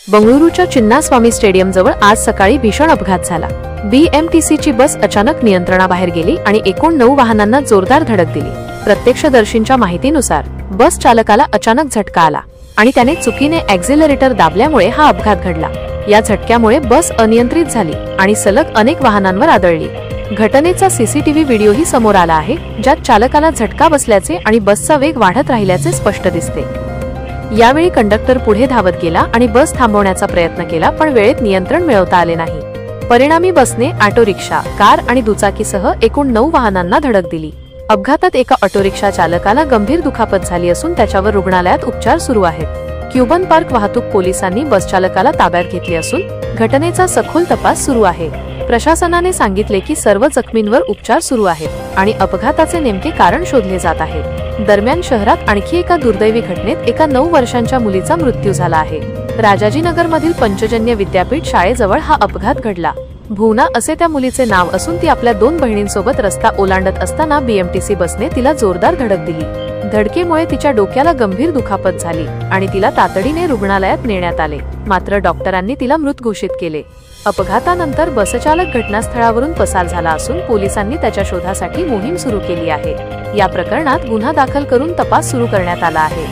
बंगळुरूच्या Chinnaswamy stadium जवळ आज सकाळी भीषण अपघात झाला। बीएमटीसीची बस अचानक नियंत्रणाबाहेर गेली आणि एकूण 9 वाहनांना जोरदार धडक दिली। प्रत्यक्षदर्शींच्या माहितीनुसार बस चालकाला अचानक झटका आला आणि त्याने चुकीने ॲक्सिलरेटर दाबल्यामुळे हा अपघात घडला। या झटक्यामुळे बस अनियंत्रित झाली आणि सलग अनेक वाहनांवर आदळली। घटनेचा सीसीटीव्ही व्हिडिओही समोर आला आहे, ज्यात चालकाला झटका बसल्याचे आणि बसचा वेग वाढत राहिल्याचे स्पष्ट दिसते। यावेळी कंडक्टर पुढे धावत गेला आणि बस थांबवण्याचा प्रयत्न केला, पण वेळेत नियंत्रण मिळवता आले नाही। परिणामी बसने ऑटो रिक्षा, कार आणि दुचाकीसह एकूण 9 वाहनांना धडक दिली। अपघातात एका ऑटो रिक्षा चालकाला गंभीर दुखापत झाली असून त्याच्यावर रुग्णालयात उपचार सुरू आहेत। क्युबन पार्क वाहतूक पोलिसांनी बस चालकाला ताब्यात घेतले असून घटनेचा सखोल तपास सुरू आहे। प्रशासनाने सांगितले की सर्व जखमींवर उपचार सुरू आहेत आणि अपघाताचे नेमके कारण शोधले जात आहे। दरम्यान शहरात आणखी एका दुर्दैवी घटनेत एका 9 वर्षांच्या मुलीचा मृत्यू झाला आहे। राजाजीनगरमधील पंचजन्य विद्यापीठ शाळेजवळ हा अपघात घडला। भुवना असे त्या मुलीचे नाव असून ती आपल्या 2 बहिणींसोबत रस्ता ओलांडत असताना बीएमटीसी बसने तिला जोरदार धडक दिली। धडकेमुळे तिच्या डोक्याला गंभीर दुखापत झाली आणि तिला तातडीने रुग्णालयात नेण्यात आले, मात्र डॉक्टरांनी तिला मृत घोषित केले। अपघातानंतर बसचालक घटनास्थळावरून पसार झाला असून पोलिसांनी त्याच्या शोधासाठी मोहीम सुरू केली आहे। या प्रकरणात गुन्हा दाखल करून तपास सुरू करण्यात आला आहे।